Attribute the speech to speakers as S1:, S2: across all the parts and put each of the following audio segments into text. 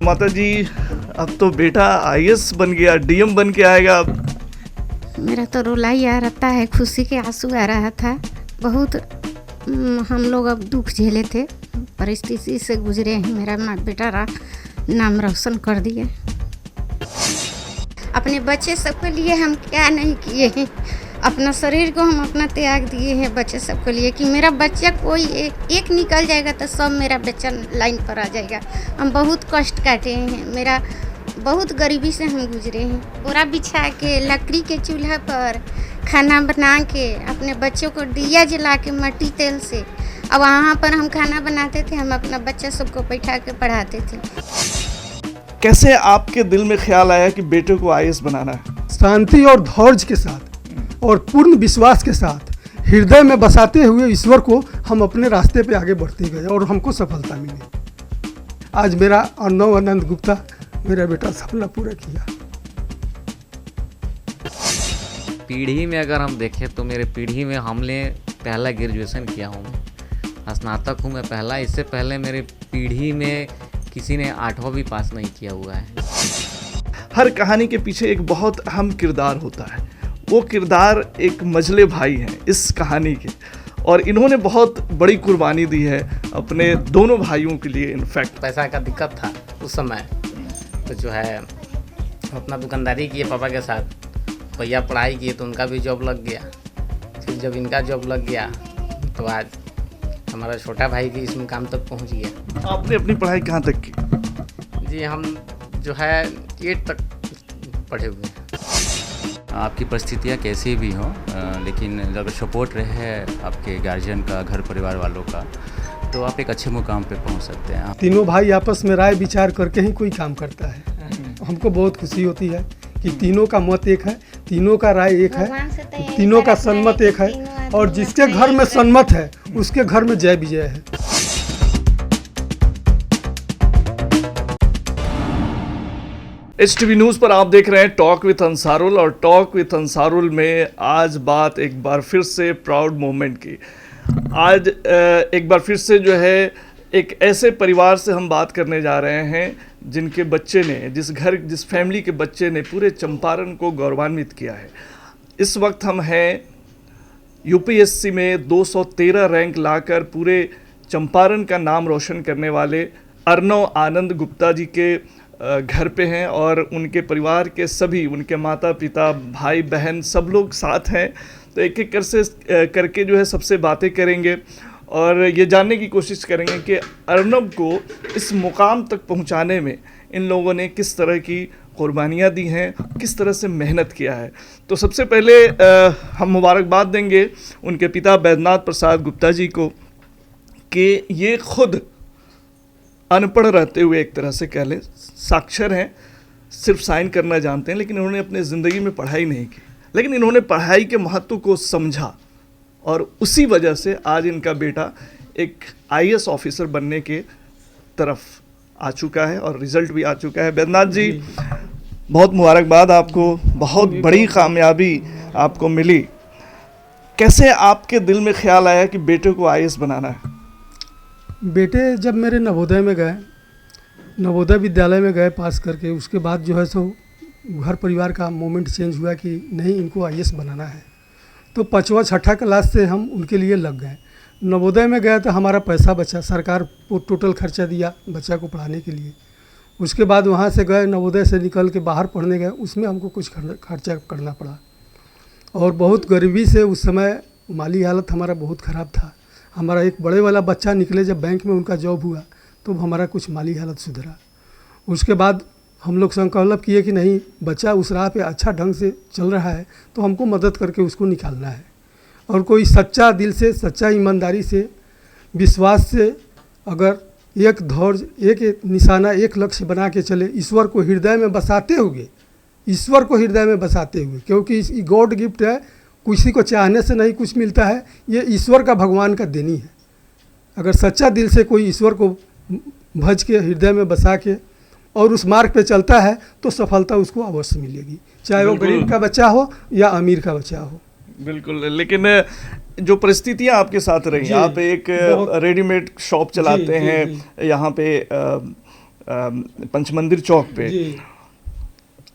S1: माता जी, अब तो बेटा आईएएस बन गया, डीएम बन के आएगा अब।
S2: मेरा तो रुलाई आ रहता है, खुशी के आंसू आ रहा था। बहुत हम लोग अब दुख झेले थे, परिस्थिति से गुजरे हैं। मेरा बेटा नाम रोशन कर दिए। अपने बच्चे सबके लिए हम क्या नहीं किए हैं, अपना शरीर को हम अपना त्याग दिए हैं बच्चे सबके लिए, कि मेरा बच्चा कोई एक निकल जाएगा तो सब मेरा बच्चा लाइन पर आ जाएगा। हम बहुत कष्ट काटे हैं, मेरा बहुत गरीबी से हम गुजरे हैं। पूरा बिछा के लकड़ी के चूल्हा पर खाना बना के अपने बच्चों को दिया जला के मट्टी तेल से, अब वहाँ पर हम खाना बनाते थे, हम अपना बच्चा सबको बैठा के पढ़ाते थे।
S1: कैसे आपके दिल में ख्याल आया कि बेटे को आईएएस बनाना है?
S3: शांति और धैर्य के साथ और पूर्ण विश्वास के साथ हृदय में बसाते हुए ईश्वर को हम अपने रास्ते पे आगे बढ़ते गए और हमको सफलता मिली। आज मेरा अर्णव आनंद गुप्ता, मेरा बेटा सपना पूरा किया।
S4: पीढ़ी में अगर हम देखें तो मेरे पीढ़ी में हमने पहला ग्रेजुएशन किया हूँ, मैं स्नातक हूँ मैं पहला। इससे पहले मेरी पीढ़ी में किसी ने 8वां भी पास नहीं किया हुआ है।
S1: हर कहानी के पीछे एक बहुत अहम किरदार होता है। वो किरदार एक मजले भाई हैं इस कहानी के, और इन्होंने बहुत बड़ी कुर्बानी दी है अपने दोनों भाइयों के लिए। इनफैक्ट
S5: पैसा का दिक्कत था उस समय, तो जो है अपना दुकानदारी किए पापा के साथ, भैया पढ़ाई किए तो उनका भी जॉब लग गया। फिर जब इनका जॉब लग गया तो आज हमारा छोटा भाई भी इस मुकाम तक पहुंच गया।
S1: आपने अपनी पढ़ाई कहाँ तक की?
S5: जी हम जो है 8 तक पढ़े हुए हैं।
S6: आपकी परिस्थितियाँ कैसी भी हों, लेकिन अगर सपोर्ट रहे आपके गार्जियन का, घर परिवार वालों का, तो आप एक अच्छे मुकाम पे पहुंच सकते हैं।
S3: तीनों भाई आपस में राय विचार करके ही कोई काम करता है। हमको बहुत खुशी होती है कि तीनों का मत एक है, तीनों का राय एक है, तीनों का सन्मत एक है, और जिसके घर में सन्मत है उसके घर में जय विजय है।
S1: HTV न्यूज़ पर आप देख रहे हैं टॉक विथ अंसारुल, और टॉक विथ अंसारुल में आज बात एक बार फिर से प्राउड मोमेंट की। आज एक बार फिर से जो है एक ऐसे परिवार से हम बात करने जा रहे हैं जिनके बच्चे ने, जिस फैमिली के बच्चे ने पूरे चंपारण को गौरवान्वित किया है। इस वक्त हम हैं यूपीएससी में 213 रैंक लाकर पूरे चंपारण का नाम रोशन करने वाले अर्णव आनंद गुप्ता जी के घर पे हैं, और उनके परिवार के सभी, उनके माता पिता, भाई बहन, सब लोग साथ हैं। तो एक एक करके जो है सबसे बातें करेंगे और ये जानने की कोशिश करेंगे कि अर्णव को इस मुकाम तक पहुंचाने में इन लोगों ने किस तरह की कुर्बानियाँ दी हैं, किस तरह से मेहनत किया है। तो सबसे पहले हम मुबारकबाद देंगे उनके पिता बैद्यनाथ प्रसाद गुप्ता जी को कि ये खुद अनपढ़ रहते हुए, एक तरह से कह लें साक्षर हैं, सिर्फ साइन करना जानते हैं, लेकिन इन्होंने अपने ज़िंदगी में पढ़ाई नहीं की, लेकिन इन्होंने पढ़ाई के महत्व को समझा, और उसी वजह से आज इनका बेटा एक आईएएस ऑफिसर बनने के तरफ आ चुका है और रिज़ल्ट भी आ चुका है। बैद्यनाथ जी, बहुत मुबारकबाद आपको, बहुत बड़ी कामयाबी आपको मिली। कैसे आपके दिल में ख्याल आया कि बेटे को आईएएस बनाना है?
S3: बेटे जब मेरे नवोदय में गए, नवोदय विद्यालय में गए पास करके, उसके बाद जो है सो घर परिवार का मोमेंट चेंज हुआ कि नहीं, इनको आईएएस बनाना है। तो 5वां 6ठा क्लास से हम उनके लिए लग गए। नवोदय में गया तो हमारा पैसा बचा, सरकार को टोटल खर्चा दिया बच्चा को पढ़ाने के लिए। उसके बाद वहाँ से गए, नवोदय से निकल के बाहर पढ़ने गए, उसमें हमको कुछ खर्चा करना पड़ा, और बहुत गरीबी से उस समय माली हालत हमारा बहुत ख़राब था। हमारा एक बड़े वाला बच्चा निकले, जब बैंक में उनका जॉब हुआ तो हमारा कुछ माली हालत सुधरा। उसके बाद हम लोग संकल्प किए कि नहीं, बच्चा उस राह पे अच्छा ढंग से चल रहा है तो हमको मदद करके उसको निकालना है, और कोई सच्चा दिल से, सच्चा ईमानदारी से, विश्वास से अगर एक धैर्य, एक निशाना, एक लक्ष्य बना के चले, ईश्वर को हृदय में बसाते हुए, ईश्वर को हृदय में बसाते हुए, क्योंकि ये गॉड गिफ्ट है, किसी को चाहने से नहीं कुछ मिलता है, ये ईश्वर का, भगवान का देनी है। अगर सच्चा दिल से कोई ईश्वर को भज के हृदय में बसा के और उस मार्ग पे चलता है तो सफलता उसको अवश्य मिलेगी, चाहे वो गरीब का बच्चा हो या अमीर का बच्चा हो।
S1: बिल्कुल, लेकिन जो परिस्थितियाँ आपके साथ रही, आप एक रेडीमेड शॉप चलाते हैं, यहाँ पे पंचमंदिर चौक पे,
S3: जी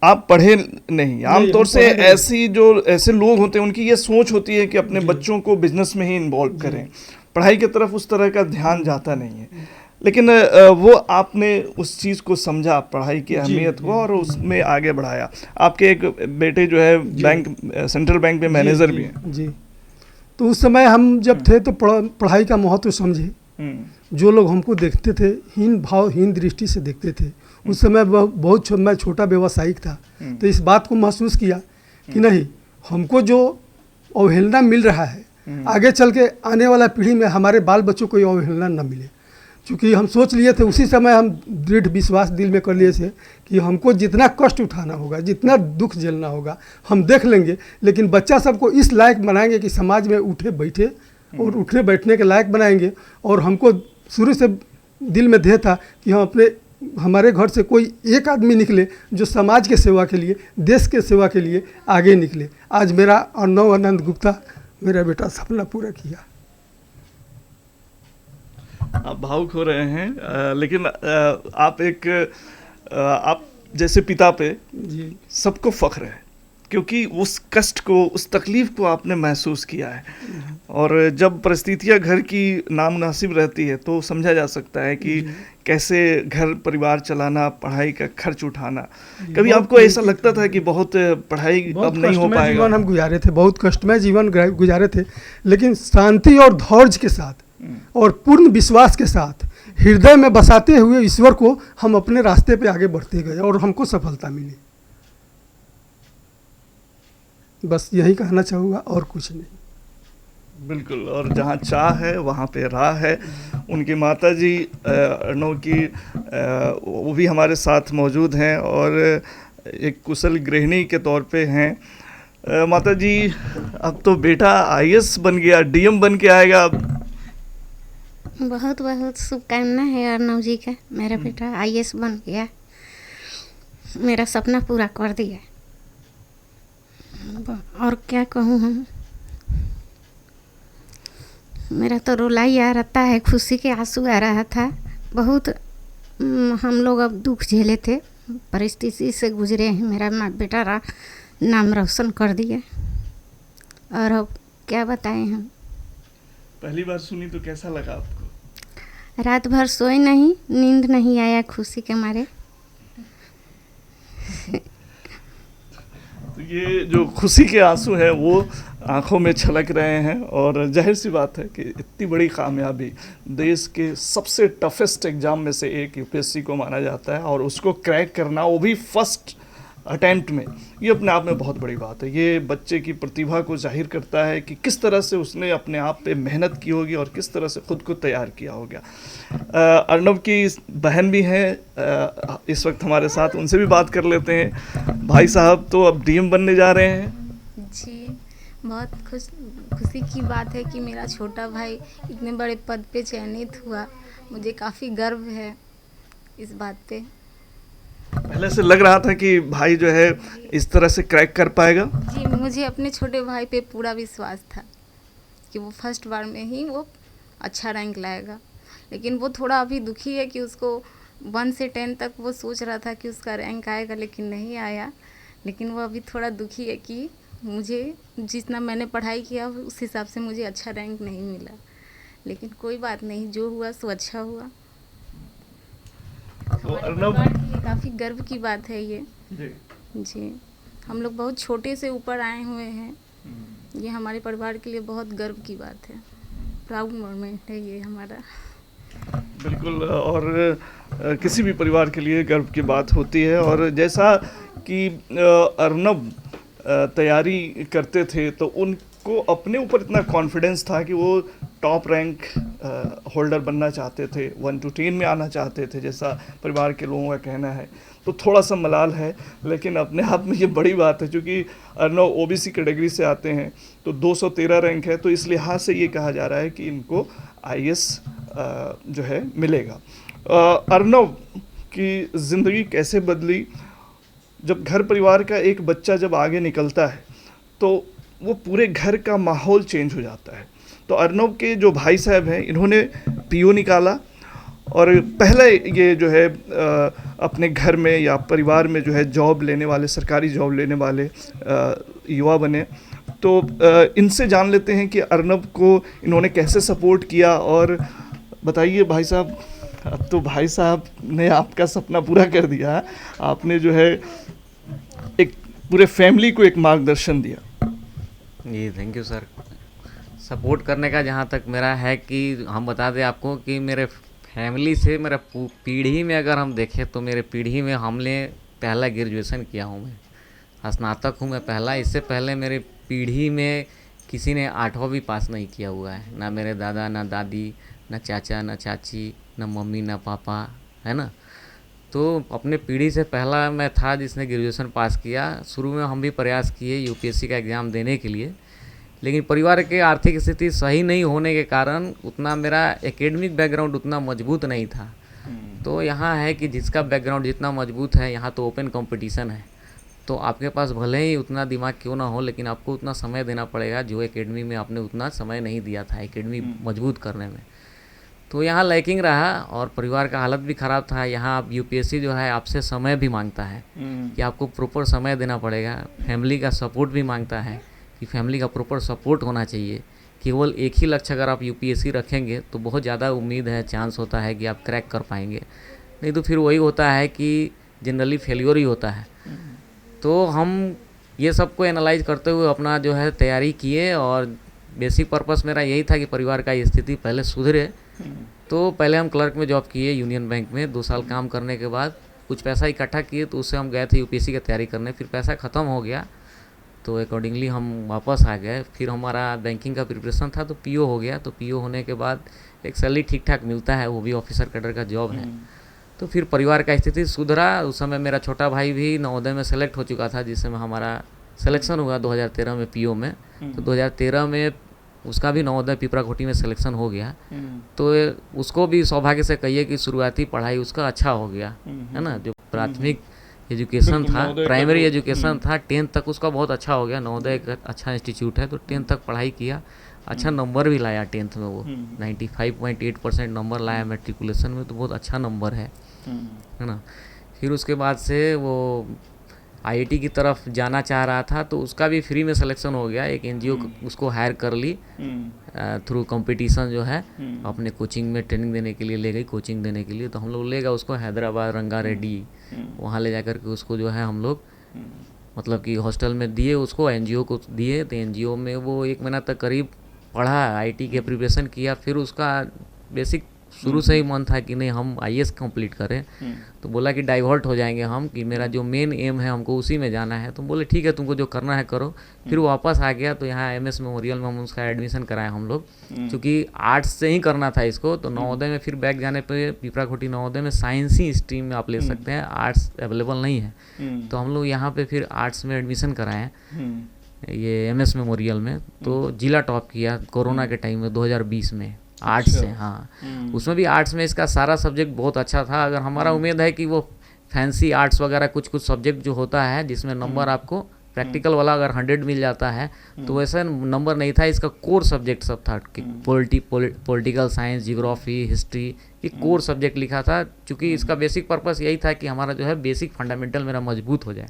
S1: आप पढ़े नहीं। आमतौर
S3: हम
S1: से
S3: पढ़े नहीं।
S1: ऐसे लोग होते हैं, उनकी ये सोच होती है कि अपने बच्चों को बिजनेस में ही इन्वॉल्व करें, पढ़ाई की तरफ उस तरह का ध्यान जाता नहीं है। लेकिन वो आपने उस चीज़ को समझा, पढ़ाई की अहमियत को, और उसमें आगे बढ़ाया। आपके एक बेटे जो है बैंक, सेंट्रल बैंक में मैनेजर भी हैं।
S3: जी, तो उस समय हम जब थे तो पढ़ाई का महत्व समझे। जो लोग हमको देखते थे हीन भाव, हीन दृष्टि से देखते थे, उस समय मैं छोटा व्यवसायिक था, तो इस बात को महसूस किया कि नहीं, हमको जो अवहेलना मिल रहा है, आगे चल के आने वाला पीढ़ी में हमारे बाल बच्चों को ये अवहेलना न मिले। क्योंकि हम सोच लिए थे, उसी समय हम दृढ़ विश्वास दिल में कर लिए थे कि हमको जितना कष्ट उठाना होगा, जितना दुख झेलना होगा, हम देख लेंगे, लेकिन बच्चा सबको इस लायक बनाएंगे कि समाज में उठे बैठे, और उठने बैठने के लायक बनाएंगे। और हमको शुरू से दिल में ध्येय था कि हमारे घर से कोई एक आदमी निकले जो समाज के सेवा के लिए, देश के सेवा के लिए आगे निकले। आज मेरा अर्णव आनंद गुप्ता, मेरा बेटा, सपना पूरा किया।
S1: आप भावुक हो रहे हैं, लेकिन आप जैसे पिता पे
S3: जी
S1: सबको फख्र है, क्योंकि उस कष्ट को, उस तकलीफ को आपने महसूस किया है। और जब परिस्थितियां घर की नामुनासिब रहती है तो समझा जा सकता है कि कैसे घर परिवार चलाना, पढ़ाई का खर्च उठाना। कभी आपको ऐसा लगता था कि बहुत पढ़ाई अब नहीं हो पाएगा?
S3: जीवन हम गुजारे थे, बहुत कष्टमय जीवन गुजारे थे, लेकिन शांति और धैर्य के साथ और पूर्ण विश्वास के साथ हृदय में बसाते हुए ईश्वर को हम अपने रास्ते पे आगे बढ़ते गए और हमको सफलता मिली। बस यही कहना चाहूँगा, और कुछ नहीं।
S1: बिल्कुल, और जहाँ चाह है वहाँ पे राह है। उनकी माता जी अर्णव की, वो भी हमारे साथ मौजूद हैं और एक कुशल गृहिणी के तौर पे हैं। माता जी, अब तो बेटा आईएएस बन गया, डीएम बन के आएगा अब।
S2: बहुत बहुत शुभकामना है अर्णव जी का। मेरा बेटा आईएएस बन गया, मेरा सपना पूरा कर दिया। और क्या कहूँ हम, मेरा तो रुला ही आ रहता है, खुशी के आंसू आ रहा था। बहुत हम लोग अब दुख झेले थे, परिस्थिति से गुजरे हैं। मेरा बेटा नाम रोशन कर दिया, और अब क्या बताएं हम।
S1: पहली बार सुनी तो कैसा लगा आपको?
S2: रात भर सोए नहीं, नींद नहीं आया खुशी के मारे।
S1: तो ये जो खुशी के आंसू हैं वो आंखों में छलक रहे हैं, और जाहिर सी बात है कि इतनी बड़ी कामयाबी, देश के सबसे टफेस्ट एग्ज़ाम में से एक यूपीएससी को माना जाता है, और उसको क्रैक करना, वो भी फर्स्ट अटेम्प्ट में, ये अपने आप में बहुत बड़ी बात है। ये बच्चे की प्रतिभा को जाहिर करता है कि किस तरह से उसने अपने आप पे मेहनत की होगी और किस तरह से खुद को तैयार किया होगा। अर्णव की बहन भी हैं इस वक्त हमारे साथ, उनसे भी बात कर लेते हैं। भाई साहब तो अब डीएम बनने जा रहे हैं।
S7: जी, बहुत खुशी की बात है कि मेरा छोटा भाई इतने बड़े पद पे चयनित हुआ। मुझे काफ़ी गर्व है इस बात पे।
S1: पहले से लग रहा था कि भाई जो है इस तरह से क्रैक कर पाएगा?
S7: जी, मुझे अपने छोटे भाई पे पूरा विश्वास था कि वो फर्स्ट बार में ही वो अच्छा रैंक लाएगा। लेकिन वो थोड़ा अभी दुखी है कि उसको 1 से 10 तक वो सोच रहा था कि उसका रैंक आएगा, लेकिन नहीं आया। लेकिन वो अभी थोड़ा दुखी है कि मुझे जितना मैंने पढ़ाई किया उस हिसाब से मुझे अच्छा रैंक नहीं मिला। लेकिन कोई बात नहीं, जो हुआ सो अच्छा हुआ।
S1: तो अर्णव,
S7: ये काफ़ी गर्व की बात है ये। जी, हम लोग बहुत छोटे से ऊपर आए हुए हैं। ये हमारे परिवार के लिए बहुत गर्व की बात है, प्राउड मोमेंट है ये हमारा।
S1: बिल्कुल, और किसी भी परिवार के लिए गर्व की बात होती है। और जैसा कि अर्णव तैयारी करते थे तो उनको अपने ऊपर इतना कॉन्फिडेंस था कि वो टॉप रैंक होल्डर बनना चाहते थे, 1 to 10 में आना चाहते थे, जैसा परिवार के लोगों का कहना है। तो थोड़ा सा मलाल है, लेकिन अपने आप में ये बड़ी बात है, क्योंकि अर्णव ओबीसी कैटेगरी से आते हैं तो 213 रैंक है, तो इस लिहाज से ये कहा जा रहा है कि इनको आईएएस जो है मिलेगा। अर्णव की ज़िंदगी कैसे बदली? जब घर परिवार का एक बच्चा जब आगे निकलता है तो वो पूरे घर का माहौल चेंज हो जाता है। तो अर्णव के जो भाई साहब हैं, इन्होंने पीओ निकाला और पहले ये जो है अपने घर में या परिवार में जो है जॉब लेने वाले, सरकारी जॉब लेने वाले युवा बने। तो इनसे जान लेते हैं कि अर्नब को इन्होंने कैसे सपोर्ट किया। और बताइए भाई साहब, अब तो भाई साहब ने आपका सपना पूरा कर दिया, आपने जो है एक पूरे फैमिली को एक मार्गदर्शन दिया।
S4: जी थैंक यू सर। सपोर्ट करने का जहाँ तक मेरा है कि हम बता दें आपको कि मेरे फैमिली से मेरा पीढ़ी में अगर हम देखें तो मेरे पीढ़ी में हमने पहला ग्रेजुएशन किया हूँ, मैं स्नातक हूँ मैं पहला। इससे पहले मेरी पीढ़ी में किसी ने 8वां भी पास नहीं किया हुआ है, ना मेरे दादा, ना दादी, ना चाचा, ना चाची, ना मम्मी, ना पापा, है ना। तो अपने पीढ़ी से पहला मैं था जिसने ग्रेजुएशन पास किया। शुरू में हम भी प्रयास किए यूपीएससी का एग्ज़ाम देने के लिए, लेकिन परिवार के आर्थिक स्थिति सही नहीं होने के कारण उतना मेरा एकेडमिक बैकग्राउंड उतना मजबूत नहीं था। तो यहाँ है कि जिसका बैकग्राउंड जितना मजबूत है, यहाँ तो ओपन कंपटीशन है, तो आपके पास भले ही उतना दिमाग क्यों ना हो, लेकिन आपको उतना समय देना पड़ेगा जो एकेडमी में आपने उतना समय नहीं दिया था एकेडमी मजबूत करने में। तो यहाँ लैकिंग रहा और परिवार का हालत भी ख़राब था। यहाँ आप यूपीएससी जो है आपसे समय भी मांगता है कि आपको प्रॉपर समय देना पड़ेगा, फैमिली का सपोर्ट भी मांगता है कि फैमिली का प्रॉपर सपोर्ट होना चाहिए। केवल एक ही लक्ष्य अगर आप यूपीएससी रखेंगे तो बहुत ज़्यादा उम्मीद है, चांस होता है कि आप क्रैक कर पाएंगे, नहीं तो फिर वही होता है कि जनरली फेलियर ही होता है। तो हम ये सबको एनालाइज करते हुए अपना जो है तैयारी किए और बेसिक पर्पस मेरा यही था कि परिवार का स्थिति पहले सुधरे। तो पहले हम क्लर्क में जॉब किए यूनियन बैंक में। 2 साल काम करने के बाद कुछ पैसा इकट्ठा किए, तो उससे हम गए थे यूपीएससी की तैयारी करने। फिर पैसा ख़त्म हो गया तो अकॉर्डिंगली हम वापस आ गए। फिर हमारा बैंकिंग का प्रिपरेशन था तो पीओ हो गया। तो पीओ होने के बाद एक सैलरी ठीक ठाक मिलता है, वो भी ऑफिसर कैडर का जॉब है। तो फिर परिवार का स्थिति सुधरा। उस समय मेरा छोटा भाई भी नवोदय में सेलेक्ट हो चुका था, जिस समय हमारा सिलेक्शन हुआ 2013 में पीओ में। तो 2013 में उसका भी नवोदय पिपराकोटी में सिलेक्शन हो गया। तो उसको भी सौभाग्य से कहिए कि शुरुआती पढ़ाई उसका अच्छा हो गया, है ना। जो प्राथमिक एजुकेशन था, प्राइमरी एजुकेशन था, 10th तक उसका बहुत अच्छा हो गया। नवोदय एक अच्छा इंस्टीट्यूट है, तो 10th तक पढ़ाई किया, अच्छा नंबर भी लाया 10th में। वो 95.8% नंबर लाया मैट्रिकुलेशन में, तो बहुत अच्छा नंबर है ना। फिर उसके बाद से वो आईआईटी की तरफ जाना चाह रहा था, तो उसका भी फ्री में सिलेक्शन हो गया। एक एनजीओ उसको हायर कर ली थ्रू कंपटीशन जो है, अपने कोचिंग में ट्रेनिंग देने के लिए ले गई, कोचिंग देने के लिए। तो हम लोग ले गए उसको हैदराबाद, रंगारेड्डी, वहाँ ले जाकर के उसको जो है हम लोग मतलब कि हॉस्टल में दिए, उसको एनजीओ को दिए। तो एनजीओ में वो 1 महीना तक करीब पढ़ा, आईआईटी के प्रिपरेशन किया। फिर उसका बेसिक शुरू से ही मन था कि नहीं हम आईएएस कंप्लीट करें। तो बोला कि डाइवर्ट हो जाएंगे हम, कि मेरा जो मेन एम है हमको उसी में जाना है। तो बोले ठीक है, तुमको जो करना है करो। फिर वापस आ गया। तो यहाँ एमएस मेमोरियल में हम उसका एडमिशन कराए हम लोग, क्योंकि आर्ट्स से ही करना था इसको। तो नवोदय में फिर बैक जाने पे पिपराकोटी नवोदय में साइंस ही स्ट्रीम में आप ले सकते हैं, आर्ट्स अवेलेबल नहीं है। तो हम लोग यहाँ पे फिर आर्ट्स में एडमिशन कराए ये एमएस मेमोरियल में। तो जिला टॉप किया कोरोना के टाइम में 2020 में आर्ट्स से। हाँ, उसमें भी आर्ट्स में इसका सारा सब्जेक्ट बहुत अच्छा था। अगर हमारा उम्मीद है कि वो फैंसी आर्ट्स वगैरह कुछ सब्जेक्ट जो होता है जिसमें नंबर आपको प्रैक्टिकल वाला अगर 100 मिल जाता है, तो वैसा नंबर नहीं था। इसका कोर सब्जेक्ट सब था कि पॉलिटिकल साइंस, जियोग्राफी, हिस्ट्री, ये कोर सब्जेक्ट लिखा था। चूँकि इसका बेसिक पर्पस यही था कि हमारा जो है बेसिक फंडामेंटल मेरा मजबूत हो जाए।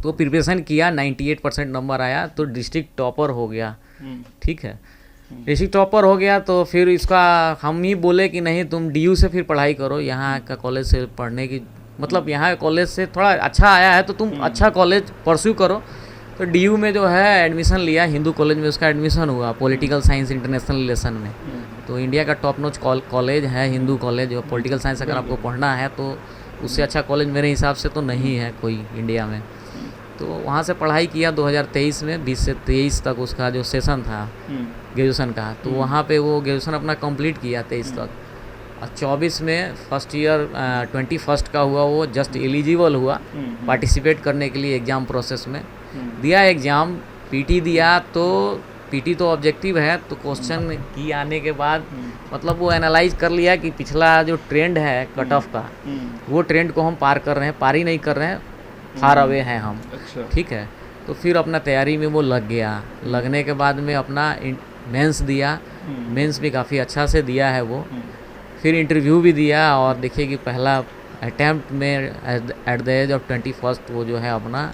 S4: तो प्रिपरेशन किया, 98% नंबर आया, तो डिस्ट्रिक्ट टॉपर हो गया। ठीक है, डिस्ट्रिक्ट टॉपर हो गया। तो फिर इसका हम ही बोले कि नहीं तुम डीयू से फिर पढ़ाई करो, यहाँ का कॉलेज से पढ़ने की मतलब यहाँ कॉलेज से थोड़ा अच्छा आया है तो तुम अच्छा कॉलेज परस्यू करो। तो डीयू में जो है एडमिशन लिया, हिंदू कॉलेज में उसका एडमिशन हुआ, पॉलिटिकल साइंस इंटरनेशनल रिलेशन में। तो इंडिया का टॉप नॉच कॉलेज है हिंदू कॉलेज। और पॉलिटिकल साइंस अगर आपको पढ़ना है तो उससे अच्छा कॉलेज मेरे हिसाब से तो नहीं है कोई इंडिया में। तो वहाँ से पढ़ाई किया 2023 में, 20 से 23 तक उसका जो सेशन था ग्रेजुएशन का। तो वहाँ पे वो ग्रेजुएशन अपना कंप्लीट किया 23 तक। और 24 में फर्स्ट ईयर 21st का हुआ, वो जस्ट एलिजिबल हुआ पार्टिसिपेट करने के लिए एग्ज़ाम प्रोसेस में। दिया एग्ज़ाम, पीटी दिया। तो पीटी तो ऑब्जेक्टिव है, तो क्वेश्चन की आने के बाद मतलब वो एनालाइज कर लिया कि पिछला जो ट्रेंड है कट ऑफ का, वो ट्रेंड को हम पार कर रहे हैं, पार ही नहीं कर रहे हैं, फार अवे हैं हम। ठीक है, तो फिर अपना तैयारी में वो लग गया। लगने के बाद में अपना मेंस दिया, मेंस भी काफ़ी अच्छा से दिया है वो। फिर इंटरव्यू भी दिया और देखिए कि पहला अटैम्प्ट में एट द एज ऑफ 21 वो जो है अपना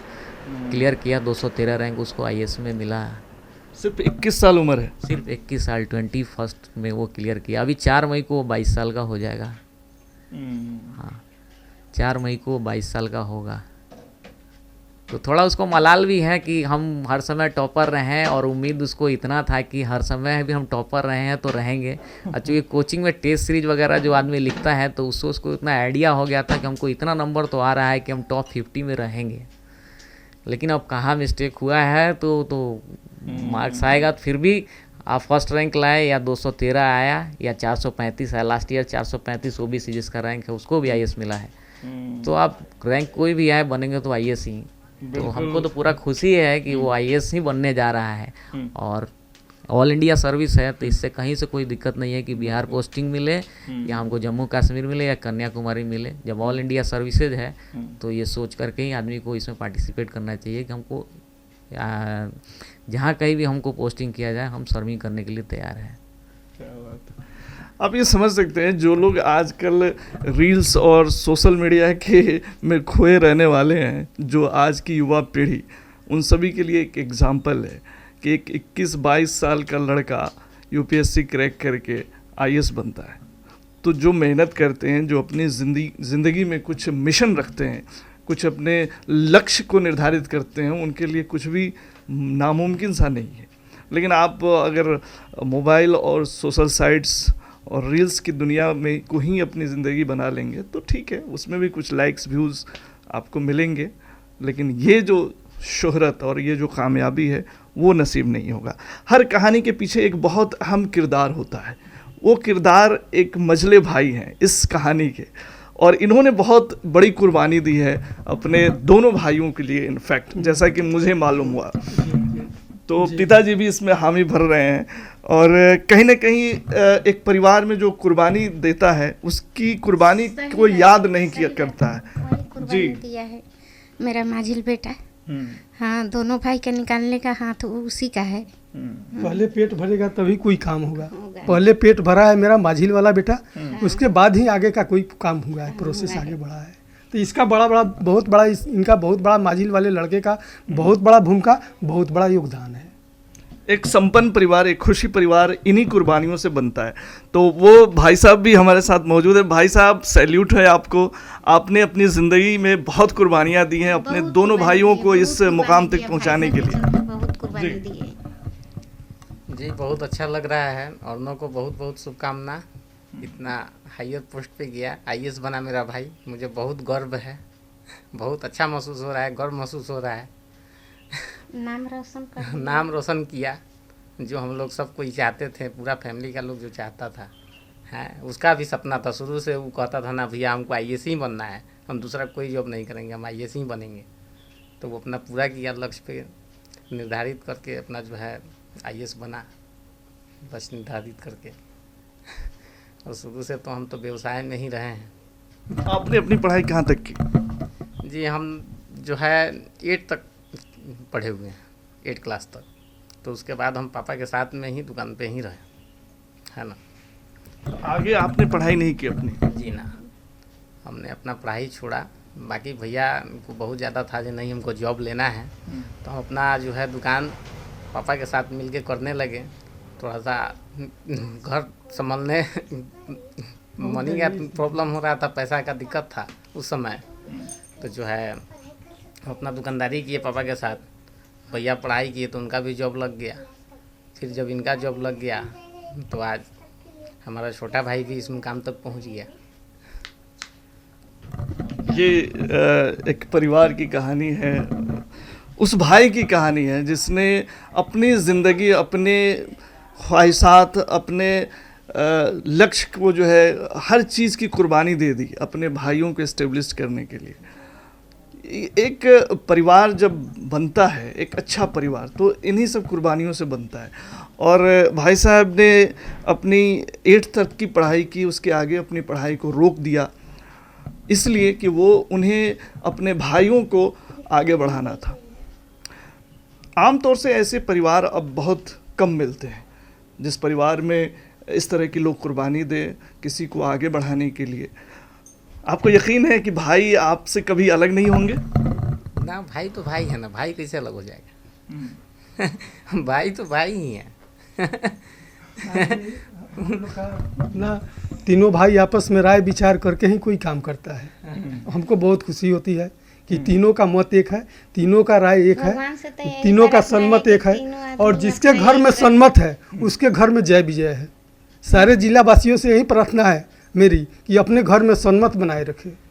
S4: क्लियर किया, 213 रैंक उसको आईएएस में मिला।
S1: सिर्फ 21 साल उम्र है।
S4: सिर्फ 21 साल 21 में वो क्लियर किया। अभी 4 मई को वो 22 साल का हो जाएगा। हाँ, 4 मई को 22 साल का होगा। तो थोड़ा उसको मलाल भी है कि हम हर समय टॉपर रहे हैं, और उम्मीद उसको इतना था कि हर समय भी हम टॉपर रहे हैं तो रहेंगे। और चूँकि कोचिंग में टेस्ट सीरीज वगैरह जो आदमी लिखता है तो उसको इतना आइडिया हो गया था कि हमको इतना नंबर तो आ रहा है कि हम टॉप 50 में रहेंगे। लेकिन अब कहाँ मिस्टेक हुआ है तो मार्क्स आएगा तो फिर भी आप फर्स्ट रैंक लाए या 213 आया या 435 आया। लास्ट ईयर 435 ओबीसी जिसका रैंक है उसको भी आईएएस मिला है। तो आप रैंक कोई भी आए बनेंगे तो आईएएस ही। तो हमको तो पूरा खुशी है कि वो आईएएस ही बनने जा रहा है। और ऑल इंडिया सर्विस है तो इससे कहीं से कोई दिक्कत नहीं है कि बिहार पोस्टिंग मिले या हमको जम्मू कश्मीर मिले या कन्याकुमारी मिले। जब ऑल इंडिया सर्विसेज है तो ये सोच करके ही आदमी को इसमें पार्टिसिपेट करना चाहिए कि हमको जहाँ कहीं भी हमको पोस्टिंग किया जाए हम सर्विंग करने के लिए तैयार हैं।
S1: क्या बात है। आप ये समझ सकते हैं जो लोग आजकल रील्स और सोशल मीडिया के में खोए रहने वाले हैं, जो आज की युवा पीढ़ी, उन सभी के लिए एक एग्जाम्पल है कि एक 21-22 साल का लड़का यूपीएससी क्रैक करके आईएएस बनता है। तो जो मेहनत करते हैं, जो अपनी ज़िंदगी में कुछ मिशन रखते हैं, कुछ अपने लक्ष्य को निर्धारित करते हैं, उनके लिए कुछ भी नामुमकिन सा नहीं है। लेकिन आप अगर मोबाइल और सोशल साइट्स और रील्स की दुनिया में को ही अपनी ज़िंदगी बना लेंगे तो ठीक है, उसमें भी कुछ लाइक्स व्यूज़ आपको मिलेंगे, लेकिन ये जो शोहरत और ये जो कामयाबी है वो नसीब नहीं होगा। हर कहानी के पीछे एक बहुत अहम किरदार होता है। वो किरदार एक मजले भाई हैं इस कहानी के, और इन्होंने बहुत बड़ी कुर्बानी दी है अपने दोनों भाइयों के लिए। इनफैक्ट जैसा कि मुझे मालूम हुआ तो पिताजी भी इसमें हामी भर रहे हैं, और कहीं ना कहीं एक परिवार में जो कुर्बानी देता है उसकी कुर्बानी को याद नहीं किया करता है।
S2: जी दिया है मेरा माजिल बेटा। हाँ, दोनों भाई का निकालने का हाथ उसी का है।
S3: पहले पेट भरेगा तभी कोई काम होगा। पहले पेट भरा है मेरा माझिल वाला बेटा, उसके बाद ही आगे का कोई काम हुआ है, प्रोसेस आगे बढ़ा है। तो इसका बहुत बड़ा इनका बहुत बड़ा माझिल वाले लड़के का बहुत बड़ा भूमिका, बहुत बड़ा योगदान है।
S1: एक संपन्न परिवार, एक खुशी परिवार इन्हीं कुर्बानियों से बनता है। तो वो भाई साहब भी हमारे साथ मौजूद है। भाई साहब, सैल्यूट है आपको। आपने अपनी ज़िंदगी में बहुत कुर्बानियाँ दी हैं अपने दोनों भाइयों को इस मुकाम तक पहुँचाने के लिए।
S2: बहुत कुर्बानी दी है
S5: जी। बहुत अच्छा लग रहा है। और को बहुत बहुत शुभकामना। इतना हायर पोस्ट पे गया, आईएएस बना मेरा भाई, मुझे बहुत गर्व है। बहुत अच्छा महसूस हो रहा है, गर्व महसूस हो रहा है। नाम रोशन किया, जो हम लोग सब कोई चाहते थे, पूरा फैमिली का लोग जो चाहता था। है उसका भी सपना था शुरू से। वो कहता था ना भैया हमको आईएएस ही बनना है, हम दूसरा कोई जॉब नहीं करेंगे, हम आईएएस ही बनेंगे। तो वो अपना पूरा किया, लक्ष्य पे निर्धारित करके अपना जो है आईएएस बना, बस निर्धारित करके। और शुरू से तो हम तो व्यवसाय में ही रहे हैं।
S1: आपने अपनी पढ़ाई कहाँ तक की?
S5: जी, हम जो है 8 तक पढ़े हुए हैं, 8 क्लास तक। तो उसके बाद हम पापा के साथ में ही दुकान पे ही रहे, है ना।
S1: आगे आपने पढ़ाई नहीं की अपनी?
S5: जी ना, हमने अपना पढ़ाई छोड़ा। बाकी भैया को बहुत ज़्यादा था जो नहीं हमको जॉब लेना है, तो हम अपना जो है दुकान पापा के साथ मिलके करने लगे। थोड़ा सा घर संभलने मनी का प्रॉब्लम हो रहा था, पैसा का दिक्कत था उस समय। तो जो है अपना दुकानदारी किए पापा के साथ। भैया पढ़ाई किए तो उनका भी जॉब लग गया। फिर जब इनका जॉब लग गया तो आज हमारा छोटा भाई भी इस मुकाम तक पहुंच गया।
S1: ये एक परिवार की कहानी है, उस भाई की कहानी है जिसने अपनी ज़िंदगी, अपने ख्वाहिशात, अपने लक्ष्य को जो है हर चीज़ की कुर्बानी दे दी अपने भाइयों को इस्टेब्लिश करने के लिए। एक परिवार जब बनता है, एक अच्छा परिवार, तो इन्हीं सब कुर्बानियों से बनता है। और भाई साहब ने अपनी 8 तक की पढ़ाई की, उसके आगे अपनी पढ़ाई को रोक दिया, इसलिए कि वो उन्हें अपने भाइयों को आगे बढ़ाना था। आमतौर से ऐसे परिवार अब बहुत कम मिलते हैं, जिस परिवार में इस तरह की लोग कुर्बानी दे किसी को आगे बढ़ाने के लिए। आपको यकीन है कि भाई आपसे कभी अलग नहीं होंगे?
S5: ना, भाई तो भाई है ना, भाई कैसे अलग हो जाएगा? भाई तो भाई ही है।
S3: अपना तीनों भाई आपस में राय विचार करके ही कोई काम करता है। हमको बहुत खुशी होती है कि तीनों का मत एक है, तीनों का राय एक है,
S2: भगवान से तो यही
S3: तीनों का
S2: प्रार्थना है
S3: सन्मत
S2: कि
S3: एक है,
S2: तीनों आदमी
S3: और जिसके
S2: अपना
S3: घर में
S2: एक
S3: सन्मत है उसके घर में जय विजय है। सारे जिला वासियों से यही प्रार्थना है मेरी कि अपने घर में सन्मत बनाए रखे,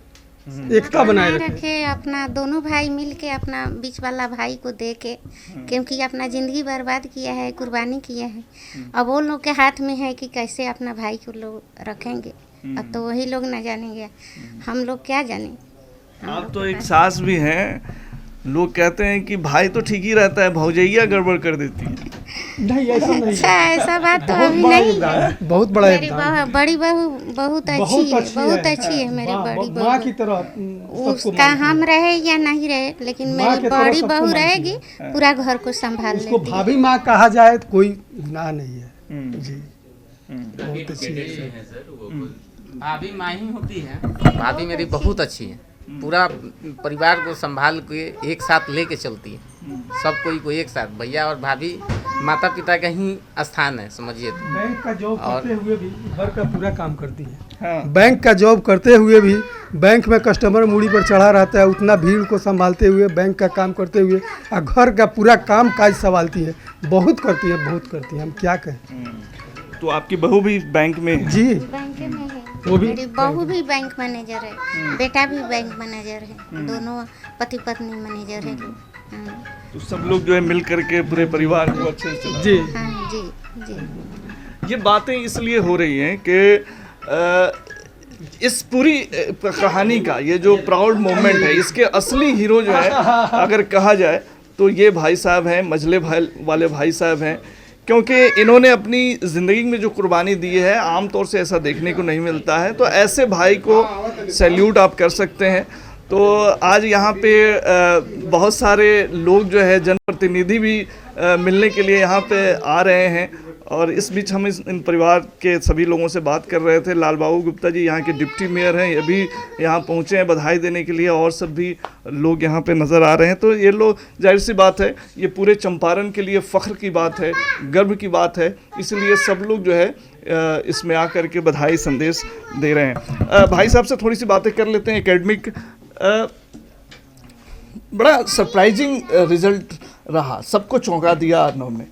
S3: एकता बनाए रखे।
S2: रखे अपना दोनों भाई मिल के अपना बीच वाला भाई को दे के, क्योंकि अपना ज़िंदगी बर्बाद किया है, कुर्बानी किया है। अब वो लोग के हाथ में है कि कैसे अपना भाई को लोग रखेंगे। अब तो वही लोग ना जानेंगे, हम लोग क्या जाने।
S1: आप तो एक सास भी हैं, लोग कहते हैं कि भाई तो ठीक ही रहता है, भौजैया गड़बड़ कर देती है।
S3: नहीं, ऐसा नहीं
S2: अच्छा,
S3: है।
S2: ऐसा बात तो
S3: बहुत
S2: अभी
S3: बड़ा
S2: नहीं
S3: योगदान
S2: है।
S3: है, बहुत बड़ा
S2: मेरी
S3: योगदान है।
S2: बड़ी बहू बहुत अच्छी है, बहुत अच्छी है मेरी बड़ी
S3: माँ की
S2: बहू।
S3: तरह सबको
S2: उसका हम रहे या नहीं रहे, लेकिन
S3: माँ
S2: मेरी
S3: के तरह
S2: बड़ी
S3: सबको
S2: बहू
S3: मानती
S2: रहेगी, पूरा घर को संभाल
S3: उसको
S2: लेती है।
S3: भाभी माँ कहा जाए तो कोई गुनाह नहीं है। जी, बहुत अच्छी है।
S5: भाभी माँ ही होती है। भाभी मेरी बहुत अच्छी है, पूरा परिवार को संभाल के एक साथ लेके चलती है। सब कोई को एक साथ, भैया और भाभी माता पिता का ही स्थान है, समझिए तो।
S3: बैंक का जॉब करते हुए भी घर का पूरा काम करती है।
S1: हाँ।
S3: बैंक का जॉब करते हुए भी बैंक में कस्टमर मूड़ी पर चढ़ा रहता है, उतना भीड़ को संभालते हुए बैंक का काम करते हुए और घर का पूरा काम काज संभालती है। बहुत करती है, बहुत करती है, हम क्या कहें।
S1: तो आपकी बहू भी बैंक में है?
S3: जी,
S2: बैंक में है।
S3: वो भी
S2: मेरी बहू भी बैंक मैनेजर है, बेटा भी बैंक मैनेजर है, दोनों पति पत्नी मैनेजर है। हाँ,
S1: तो सब लोग जो है मिल करके पूरे परिवार को अच्छे से चला।
S3: जी,
S2: हाँ जी जी।
S1: ये बातें इसलिए हो रही हैं कि इस पूरी कहानी का ये जो प्राउड मोमेंट है, इसके असली हीरो जो है अगर कहा जाए तो ये भाई साहब हैं, मझले भाई वाले भाई साहब हैं, क्योंकि इन्होंने अपनी ज़िंदगी में जो कुर्बानी दी है आमतौर से ऐसा देखने को नहीं मिलता है। तो ऐसे भाई को सैल्यूट आप कर सकते हैं। तो आज यहाँ पे बहुत सारे लोग जो है जनप्रतिनिधि भी मिलने के लिए यहाँ पे आ रहे हैं, और इस बीच हम इन परिवार के सभी लोगों से बात कर रहे थे। लाल बाबू गुप्ता जी यहाँ के डिप्टी मेयर हैं, ये भी यहाँ पहुँचे हैं बधाई देने के लिए, और सब भी लोग यहाँ पे नज़र आ रहे हैं। तो ये लोग, जाहिर सी बात है, ये पूरे चंपारण के लिए फ़ख्र की बात है, गर्व की बात है, इसलिए सब लोग जो है इसमें आकर के बधाई संदेश दे रहे हैं। भाई साहब से थोड़ी सी बातें कर लेते हैं। एकेडमिक बड़ा सरप्राइजिंग रिजल्ट रहा, सबको चौंका दिया आर्नव ने।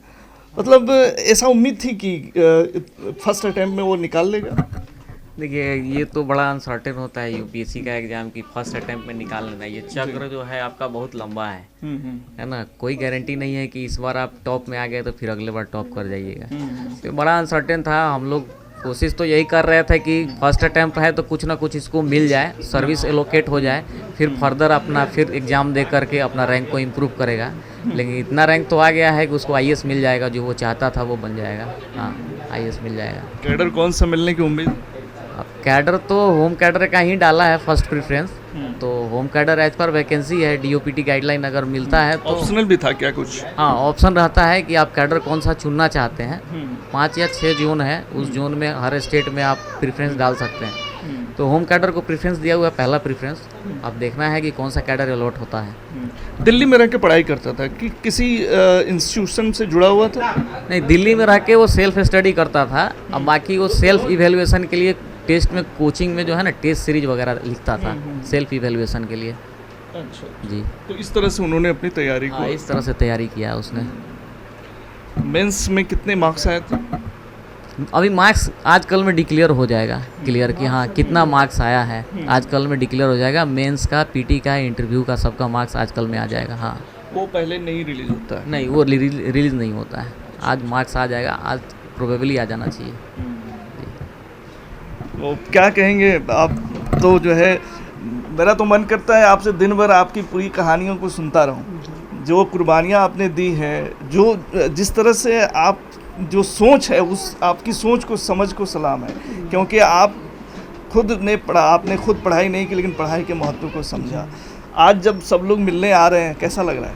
S1: मतलब ऐसा उम्मीद थी कि फर्स्ट अटेम्प्ट में वो निकाल लेगा?
S4: देखिए, ये तो बड़ा अनसर्टेन होता है यूपीएससी का एग्जाम की फर्स्ट अटेम्प्ट में निकाल लेना। ये चक्र जो है आपका बहुत लंबा है ना। कोई गारंटी नहीं है कि इस बार आप टॉप में आ गए तो फिर अगले बार टॉप कर जाइएगा। तो बड़ा अनसर्टेन था। हम लोग कोशिश तो यही कर रहे थे कि फर्स्ट अटैम्प्ट है तो कुछ ना कुछ इसको मिल जाए, सर्विस एलोकेट हो जाए, फिर फर्दर अपना फिर एग्ज़ाम दे करके अपना रैंक को इम्प्रूव करेगा। लेकिन इतना रैंक तो आ गया है कि उसको आईएएस मिल जाएगा, जो वो चाहता था वो बन जाएगा। हाँ, आईएएस मिल जाएगा।
S1: कैडर कौन सा मिलने की उम्मीद?
S4: अब कैडर तो होम कैडर का ही डाला है फर्स्ट प्रेफरेंस। तो home cadre as per vacancy है, डीओपीटी गाइडलाइन अगर मिलता है तो
S1: ऑप्शनल भी था क्या कुछ?
S4: हाँ, ऑप्शन रहता है कि आप कैडर कौन सा चुनना चाहते हैं। 5 या 6 जोन है, उस जोन में हर स्टेट में आप प्रेफरेंस डाल सकते हैं। तो होम कैडर को प्रेफरेंस दिया हुआ है, पहला प्रेफरेंस। अब देखना है कि कौन सा कैडर अलॉट होता है।
S1: दिल्ली में रह के पढ़ाई करता था कि किसी इंस्टीट्यूशन से जुड़ा हुआ था?
S4: नहीं, दिल्ली में रह के वो सेल्फ स्टडी करता था। अब बाकी वो सेल्फ इवेल्युएशन के लिए टेस्ट में, कोचिंग में जो है ना, टेस्ट सीरीज वगैरह लिखता था सेल्फ इवेल्युएशन के लिए।
S1: अच्छा
S4: जी,
S1: तो इस तरह से उन्होंने अपनी तैयारी
S4: हाँ,
S1: को,
S4: इस तरह से तैयारी किया है उसने।
S1: मेंस में कितने मार्क्स आए थे?
S4: अभी मार्क्स आजकल में डिक्लेयर हो जाएगा, क्लियर कि हाँ कितना मार्क्स आया है आजकल में डिक्लेयर हो जाएगा। मेंस का, पीटी का, इंटरव्यू का, सबका मार्क्स आजकल में आ जाएगा। हाँ,
S1: वो पहले नहीं रिलीज होता है?
S4: नहीं, वो रिलीज नहीं होता है। आज मार्क्स आ जाएगा, आज प्रोबेबली आ जाना चाहिए।
S1: वो क्या कहेंगे आप? तो जो है मेरा तो मन करता है आपसे दिन भर आपकी पूरी कहानियों को सुनता रहूं। जो कुर्बानियां आपने दी हैं, जो जिस तरह से आप, जो सोच है, उस आपकी सोच को, समझ को सलाम है, क्योंकि आप खुद ने पढ़ा, आपने खुद पढ़ाई नहीं की, लेकिन पढ़ाई के महत्व को समझा। आज जब सब लोग मिलने आ रहे हैं, कैसा लग रहा है?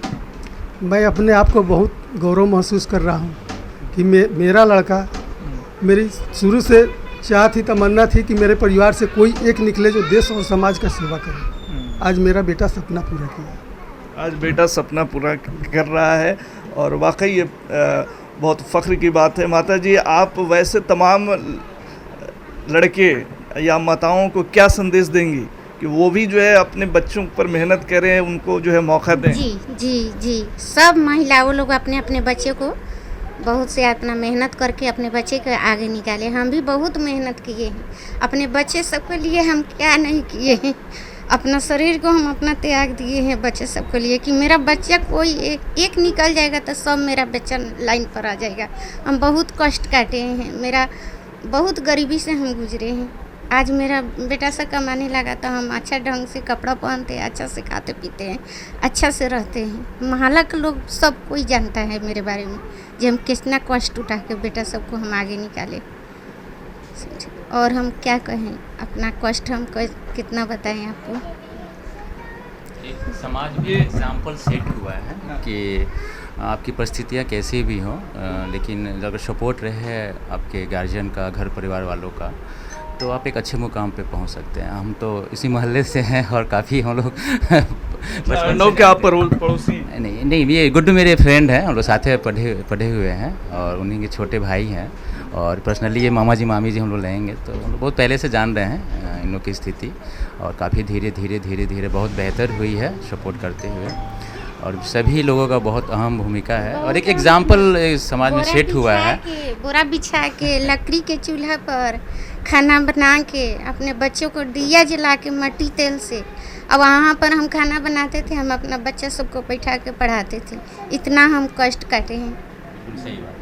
S3: मैं अपने आप को बहुत गौरव महसूस कर रहा हूँ कि मेरा लड़का मेरी शुरू से चाह थी, तमन्ना थी कि मेरे परिवार से कोई एक निकले जो देश और समाज का सेवा करे। आज मेरा बेटा सपना पूरा किया।
S1: आज बेटा सपना पूरा कर रहा है और वाकई ये बहुत फ़ख्र की बात है। माता जी, आप वैसे तमाम लड़के या माताओं को क्या संदेश देंगी कि वो भी जो है अपने बच्चों पर मेहनत करें, उनको जो है मौका दें?
S2: जी सब महिलाओं लोग अपने अपने बच्चे को बहुत से अपना मेहनत करके अपने बच्चे को आगे निकाले। हम भी बहुत मेहनत किए हैं अपने बच्चे सबके लिए। हम क्या नहीं किए हैं, अपना शरीर को हम अपना त्याग दिए हैं बच्चे सबके लिए कि मेरा बच्चा कोई एक निकल जाएगा तो सब मेरा बच्चा लाइन पर आ जाएगा। हम बहुत कष्ट काटे हैं, मेरा बहुत गरीबी से हम गुजरे हैं। आज मेरा बेटा सा कमाने लगा तो हम अच्छा ढंग से कपड़ा पहनते हैं, अच्छा से खाते पीते हैं, अच्छा से रहते हैं। मोहल्ला के लोग सब कोई जानता है मेरे बारे में, जो हम कितना कष्ट उठा के बेटा सबको हम आगे निकाले। और हम क्या कहें, अपना कष्ट हम कितना बताएं आपको।
S6: एक समाज में एग्जाम्पल सेट हुआ है कि आपकी परिस्थितियाँ कैसी भी हों, लेकिन अगर सपोर्ट रहे आपके गार्जियन का, घर परिवार वालों का, तो आप एक अच्छे मुकाम पे पहुंच सकते हैं। हम तो इसी मोहल्ले से हैं और काफ़ी हम लोग
S1: नो क्या आप पड़ोसी?
S6: नहीं, ये गुड्डू मेरे फ्रेंड हैं, हम लोग साथ में पढ़े हुए हैं और उन्हीं के छोटे भाई हैं। और पर्सनली ये मामा जी मामी जी हम लोग रहेंगे, तो हम लोग बहुत पहले से जान रहे हैं इन लोग की स्थिति और काफ़ी धीरे धीरे बहुत बेहतर हुई है सपोर्ट करते हुए। और सभी लोगों का बहुत अहम भूमिका है और एक एग्जाम्पल समाज में सेट हुआ है।
S2: बोरा बिछा के लकड़ी के चूल्हा पर खाना बना के अपने बच्चों को दिया जला के मट्टी तेल से, अब वहाँ पर हम खाना बनाते थे, हम अपना बच्चा सबको बैठा के पढ़ाते थे। इतना हम कष्ट काटे हैं।
S6: सही बात।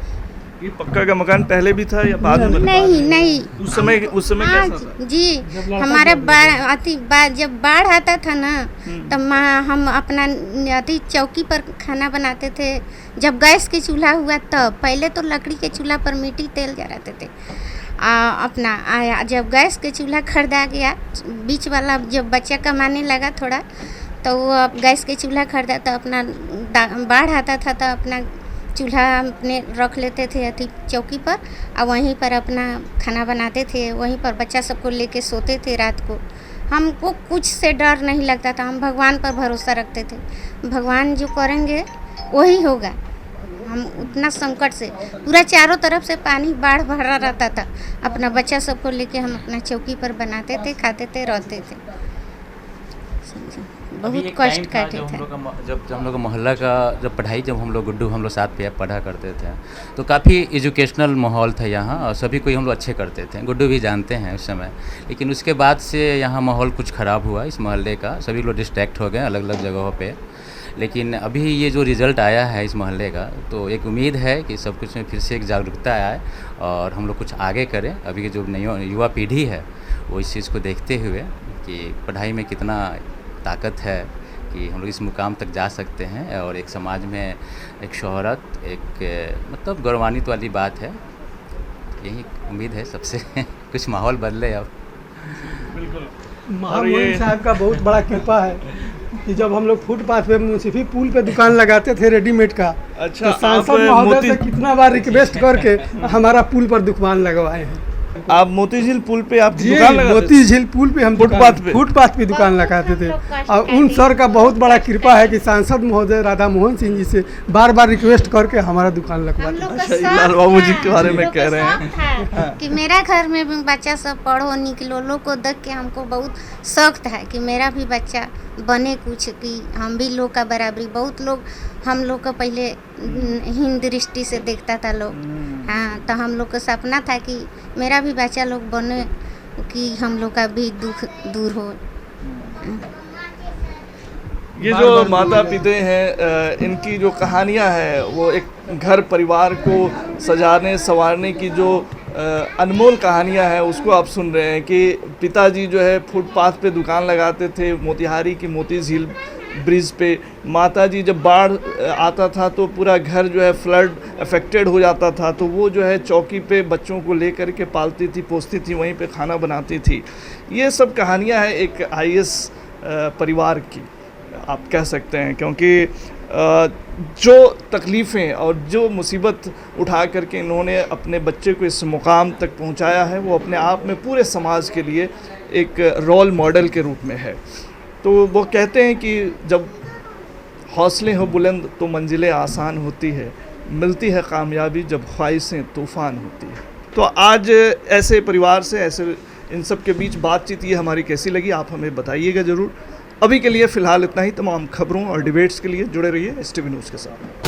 S1: ये पक्का का मकान पहले भी था या बाद में?
S2: नहीं
S1: उस समय कैसा था?
S2: जी, हमारा जब बाढ़ आता था ना, तब हम अपना अति चौकी पर खाना बनाते थे। जब गैस के चूल्हा हुआ तब, पहले तो लकड़ी के चूल्हा पर मिट्टी तेल जलाते थे। अपना आया जब गैस के चूल्हा खरीदा गया, बीच वाला जब बच्चा कमाने लगा थोड़ा, तो वो अब गैस के चूल्हा खरीदा तो अपना बाढ़ आता था तो अपना चूल्हा अपने रख लेते थे अति चौकी पर और वहीं पर अपना खाना बनाते थे। वहीं पर बच्चा सबको लेके सोते थे रात को। हमको कुछ से डर नहीं लगता था, हम भगवान पर भरोसा रखते थे। भगवान जो करेंगे वही होगा। हम उतना संकट से पूरा चारों तरफ से पानी बाढ़ भरा रहता था, अपना बच्चा सबको लेके हम अपना चौकी पर बनाते थे, खाते थे, रहते थे। बहुत कष्ट काटे थे।
S6: जब हम लोग का मोहल्ला का जब पढ़ाई, जब हम लोग गुड्डू हम लोग साथ पे पढ़ा करते थे, तो काफ़ी एजुकेशनल माहौल था यहाँ और सभी को हम लोग अच्छे करते थे। गुड्डू भी जानते हैं उस समय। लेकिन उसके बाद से यहाँ माहौल कुछ ख़राब हुआ इस मोहल्ले का, सभी लोग डिस्ट्रैक्ट हो गए अलग अलग जगहों पे। लेकिन अभी ये जो रिज़ल्ट आया है इस मोहल्ले का, तो एक उम्मीद है कि सब कुछ में फिर से एक जागरूकता आए और हम लोग कुछ आगे करें। अभी की जो नई युवा पीढ़ी है वो इस चीज़ को देखते हुए कि पढ़ाई में कितना ताकत है कि हम लोग इस मुकाम तक जा सकते हैं और एक समाज में एक शोहरत, एक मतलब गौरवान्वित वाली बात है। यही उम्मीद है सबसे कुछ माहौल बदले अब।
S1: बिल्कुल।
S3: महामहिम साहब का बहुत बड़ा कृपा है कि जब हम लोग फुटपाथ पे म्यूनसिपल पुल पे दुकान लगाते थे रेडीमेड का,
S1: अच्छा,
S3: तो सांसद महोदय से कितना बार रिक्वेस्ट करके हमारा पुल पर दुकान लगवाए हैं।
S1: आप मोती झील पुल पे आप दुकान लगाते थे?
S3: मोती झील पुल पे हम फुटपाथ पे दुकान लगाते थे। और उन सर का बहुत बड़ा कृपा है कि सांसद महोदय राधा मोहन सिंह जी से बार बार रिक्वेस्ट करके हमारा दुकान लगवाते थे।
S1: अच्छा, लाल बाबू जी के बारे में कह रहे हैं
S2: कि मेरा घर में भी बच्चा सब पढ़ो निकलो, लोग को देख के हमको बहुत शौक था कि मेरा भी बच्चा बने कुछ, कि हम भी लोग का बराबरी। बहुत लोग हम लोग को पहले हीन दृष्टि से देखता था लोग। हाँ, तो हम लोग का सपना था कि मेरा भी बच्चा लोग बने, कि हम लोग का भी दुख दूर हो।
S1: ये जो माता पिता हैं, इनकी जो कहानियां हैं वो एक घर परिवार को सजाने संवारने की जो अनमोल कहानियां हैं उसको आप सुन रहे हैं कि पिताजी जो है फुटपाथ पे दुकान लगाते थे मोतिहारी की मोती झील ब्रिज पे। माताजी जब बाढ़ आता था तो पूरा घर जो है फ्लड अफेक्टेड हो जाता था, तो वो जो है चौकी पे बच्चों को ले कर के पालती थी, पोसती थी, वहीं पे खाना बनाती थी। ये सब कहानियां हैं एक आईएएस परिवार की, आप कह सकते हैं, क्योंकि जो तकलीफ़ें और जो मुसीबत उठा करके इन्होंने अपने बच्चे को इस मुकाम तक पहुंचाया है, वो अपने आप में पूरे समाज के लिए एक रोल मॉडल के रूप में है। तो वो कहते हैं कि जब हौसले हो बुलंद तो मंजिलें आसान होती है, मिलती है कामयाबी जब ख्वाहिशें तूफ़ान होती है। तो आज ऐसे परिवार से, ऐसे इन सब के बीच बातचीत ये हमारी कैसी लगी, आप हमें बताइएगा ज़रूर। अभी के लिए फ़िलहाल इतना ही। तमाम खबरों और डिबेट्स के लिए जुड़े रहिए STV न्यूज़ के साथ।